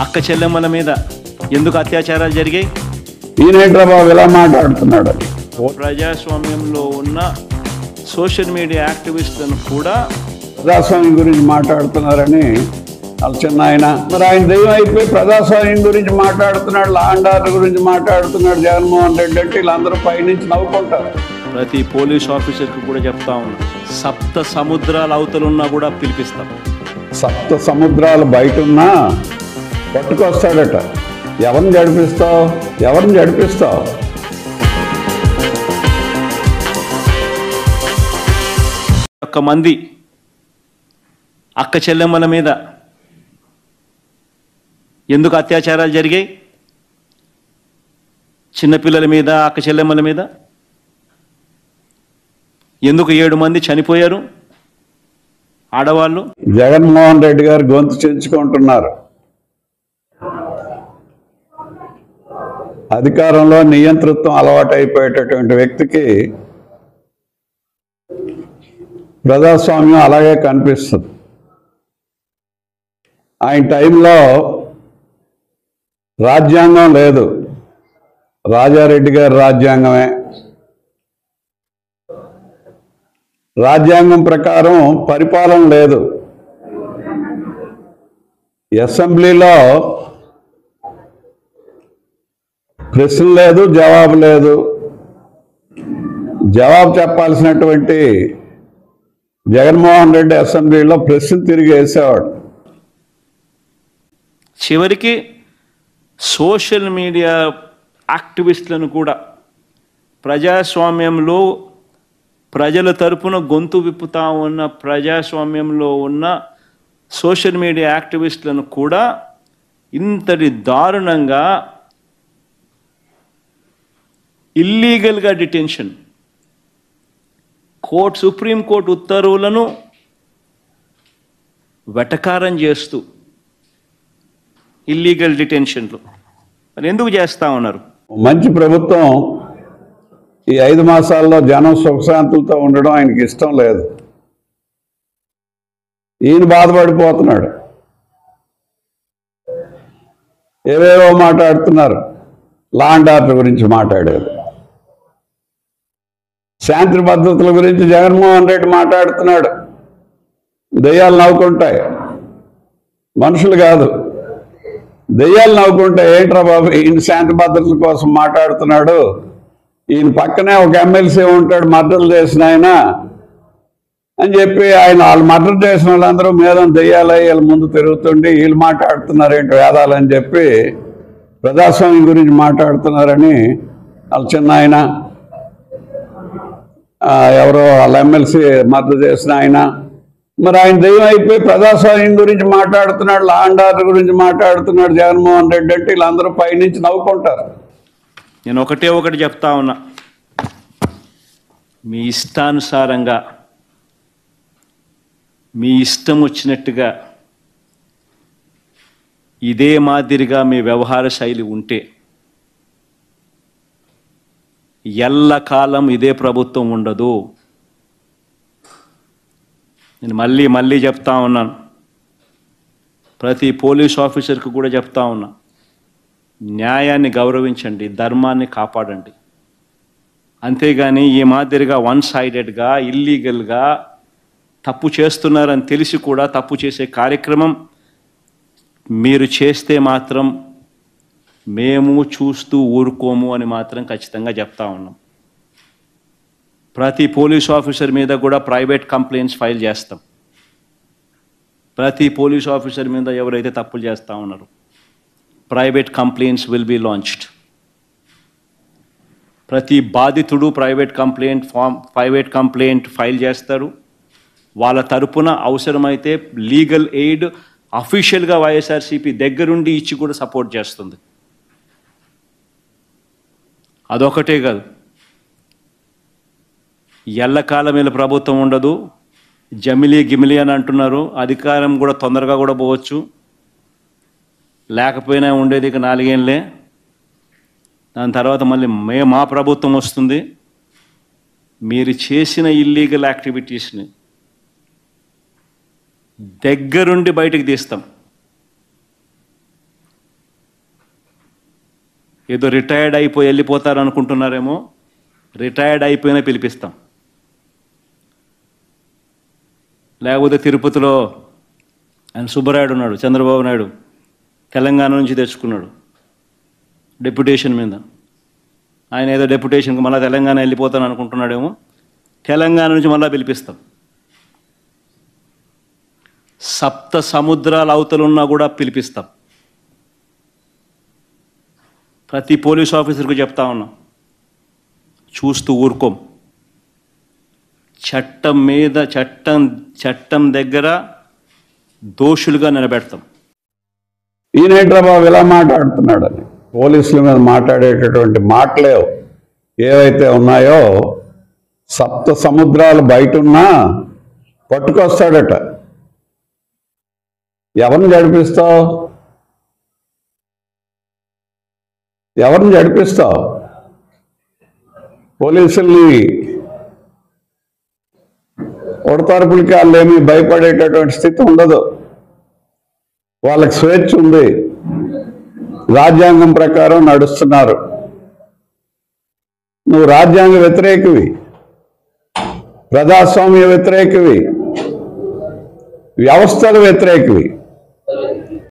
అక్క చెల్లెమ్మల మీద ఎందుకు అత్యాచారాలు జరిగాయి? ఈయనేంట్రా బాబు ఇలా మాట్లాడుతున్నాడు? ప్రజాస్వామ్యంలో ఉన్న సోషల్ మీడియా యాక్టివిస్టులను కూడా ప్రజాస్వామ్యం గురించి మాట్లాడుతున్నారని వాళ్ళ చిన్న ఆయన, మరి ఆయన దైవం అయిపోయి ప్రజాస్వామ్యం గురించి మాట్లాడుతున్నాడు, లా అండ్ ఆర్డర్ గురించి మాట్లాడుతున్నాడు జగన్మోహన్ రెడ్డి అంటే వీళ్ళందరూ పైనుంచి నవ్వుకుంటారు. ప్రతి పోలీస్ ఆఫీసర్కి కూడా చెప్తా ఉన్నాం, సప్త సముద్రాల అవతలున్నా కూడా పిలిపిస్తాం. సప్త సముద్రాలు బయట ఉన్నా పట్టుకొస్తాడట. ఎవరిని జడిపిస్తావు? ఎవరిని జడిపిస్తావు? ఒక్క మంది అక్క చెల్లెమ్మల మీద ఎందుకు అత్యాచారాలు జరిగాయి? చిన్నపిల్లల మీద, అక్క చెల్లెమ్మల మీద ఎందుకు 7 మంది చనిపోయారు ఆడవాళ్ళు? జగన్మోహన్ రెడ్డి గారు గొంతు చించుకుంటున్నారు. అధికారంలో నియంతృత్వం అలవాటు అయిపోయేటటువంటి వ్యక్తికి ప్రజాస్వామ్యం అలాగే కనిపిస్తుంది. ఆయన టైంలో రాజ్యాంగం లేదు, రాజారెడ్డి గారి రాజ్యాంగమే. రాజ్యాంగం ప్రకారం పరిపాలన లేదు. అసెంబ్లీలో ప్రశ్న లేదు, జవాబు లేదు. జవాబు చెప్పాల్సినటువంటి జగన్మోహన్ రెడ్డి అసెంబ్లీలో ప్రశ్న తిరిగి వేసేవాడు. చివరికి సోషల్ మీడియా యాక్టివిస్టులను కూడా ప్రజాస్వామ్యంలో ప్రజల తరపున గొంతు విప్పుతా ఉన్న ప్రజాస్వామ్యంలో ఉన్న సోషల్ మీడియా యాక్టివిస్టులను కూడా ఇంతటి దారుణంగా ఇల్లీగల్గా డిటెన్షన్, సుప్రీంకోర్టు ఉత్తర్వులను వెటకారం చేస్తూ ఇల్లీగల్ డిటెన్షన్లు మరి ఎందుకు చేస్తూ ఉన్నారు? మంచి ప్రభుత్వం ఈ 5 మాసాల్లో జనం సుఖశాంతులతో ఉండడం ఆయనకి ఇష్టం లేదు. ఈయన బాధపడిపోతున్నాడు. ఏవేవో మాట్లాడుతున్నారు. లా అండ్ ఆర్డర్ గురించి మాట్లాడారు, శాంతి భద్రతల గురించి జగన్మోహన్ రెడ్డి మాట్లాడుతున్నాడు. దెయ్యాలు నవ్వుకుంటాయి, మనుషులు కాదు. దెయ్యాలు నవ్వుకుంటాయి. ఏంట్రా బాబు ఈయన శాంతి భద్రతల కోసం మాట్లాడుతున్నాడు? ఈయన పక్కనే ఒక ఎమ్మెల్సీ ఉంటాడు, మర్డర్లు చేసిన ఆయన అని చెప్పి వాళ్ళు మర్డర్ చేసిన వాళ్ళందరూ మీద దెయ్యాలై వీళ్ళ ముందు తిరుగుతుండి వీళ్ళు మాట్లాడుతున్నారు ఏంటి వేదాలని చెప్పి ప్రజాస్వామ్యం గురించి మాట్లాడుతున్నారని వాళ్ళ చిన్న ఆయన, ఎవరో వాళ్ళ ఎమ్మెల్సీ మర్డర్ చేసిన ఆయన, మరి ఆయన దైవం అయిపోయి ప్రజాస్వామ్యం గురించి మాట్లాడుతున్నాడు, లా అండ్ ఆర్డర్ గురించి మాట్లాడుతున్నాడు జగన్మోహన్ రెడ్డి అంటే వీళ్ళందరూ పైనుంచి నవ్వుకుంటారు. నేను ఒకటి చెప్తా ఉన్నా, మీ ఇష్టానుసారంగా మీ ఇష్టం వచ్చినట్టుగా ఇదే మాదిరిగా మీ వ్యవహార శైలి ఉంటే ఎల్లకాలం ఇదే ప్రభుత్వం ఉండదు. నేను మళ్ళీ చెప్తా ఉన్నాను, ప్రతి పోలీస్ ఆఫీసర్కి కూడా చెప్తా ఉన్నా, న్యాయాన్ని గౌరవించండి, ధర్మాన్ని కాపాడండి. అంతేగాని ఈ మాదిరిగా వన్ సైడెడ్గా ఇల్లీగల్గా తప్పు చేస్తున్నారని తెలిసి కూడా తప్పు చేసే కార్యక్రమం మీరు చేస్తే మాత్రం మేము చూస్తూ ఊరుకోము అని మాత్రం ఖచ్చితంగా చెప్తా ఉన్నాం. ప్రతి పోలీస్ ఆఫీసర్ మీద కూడా ప్రైవేట్ కంప్లైంట్స్ ఫైల్ చేస్తాం. ప్రతి పోలీస్ ఆఫీసర్ మీద ఎవరైతే తప్పులు చేస్తూ ఉన్నారో private complaints will be launched. ప్రతి బాధితుడు ప్రైవేట్ కంప్లైంట్ ఫైల్ చేస్తారు. వాళ్ళ తరపున అవసరమైతే లీగల్ ఎయిడ్ అఫీషియల్గా వైఎస్ఆర్సీపీ దగ్గరుండి ఇచ్చి కూడా సపోర్ట్ చేస్తుంది. అదొకటే కాదు, ఎల్లకాలం వీళ్ళ ప్రభుత్వం ఉండదు. గిమిలి అని అంటున్నారు, అధికారం కూడా తొందరగా కూడా పోవచ్చు, లేకపోయినా ఉండేది ఇక 4 ఏళ్ళే. దాని తర్వాత మళ్ళీ మా ప్రభుత్వం వస్తుంది. మీరు చేసిన ఇల్లీగల్ యాక్టివిటీస్ని దగ్గరుండి బయటకు తీస్తాం. ఏదో రిటైర్డ్ అయిపోయి వెళ్ళిపోతారు అనుకుంటున్నారేమో, రిటైర్డ్ అయిపోయినా పిలిపిస్తాం. లేకపోతే తిరుపతిలో ఆయన సుబ్బరాయుడు ఉన్నాడు, చంద్రబాబు నాయుడు తెలంగాణ నుంచి తెచ్చుకున్నాడు డెప్యుటేషన్ మీద. ఆయన ఏదో డెప్యుటేషన్కి మళ్ళీ తెలంగాణ వెళ్ళిపోతాను అనుకుంటున్నాడేమో, తెలంగాణ నుంచి మళ్ళీ పిలిపిస్తాం. సప్త సముద్రాల అవతలున్నా కూడా పిలిపిస్తాం. ప్రతి పోలీస్ ఆఫీసర్కు చెప్తా ఉన్నాం, చూస్తూ ఊరుకోం. చట్టం మీద చట్టం దగ్గర దోషులుగా నిలబెడతాం. ఈయనేట్రా బాబు ఇలా మాట్లాడుతున్నాడని పోలీసుల మీద మాట్లాడేటటువంటి మాటలేవు ఏవైతే ఉన్నాయో సప్త సముద్రాలు బయట ఉన్నా పట్టుకొస్తాడట. ఎవరిని జడిపిస్తావు? ఎవరిని జడిపిస్తావు? పోలీసుల్ని ఉడతారుపులకి వాళ్ళు ఏమీ భయపడేటటువంటి స్థితి ఉండదు. వాళ్ళకి స్వేచ్ఛ ఉంది, రాజ్యాంగం ప్రకారం నడుస్తున్నారు. నువ్వు రాజ్యాంగ వ్యతిరేకివి, ప్రజాస్వామ్య వ్యతిరేకివి, వ్యవస్థల వ్యతిరేకివి.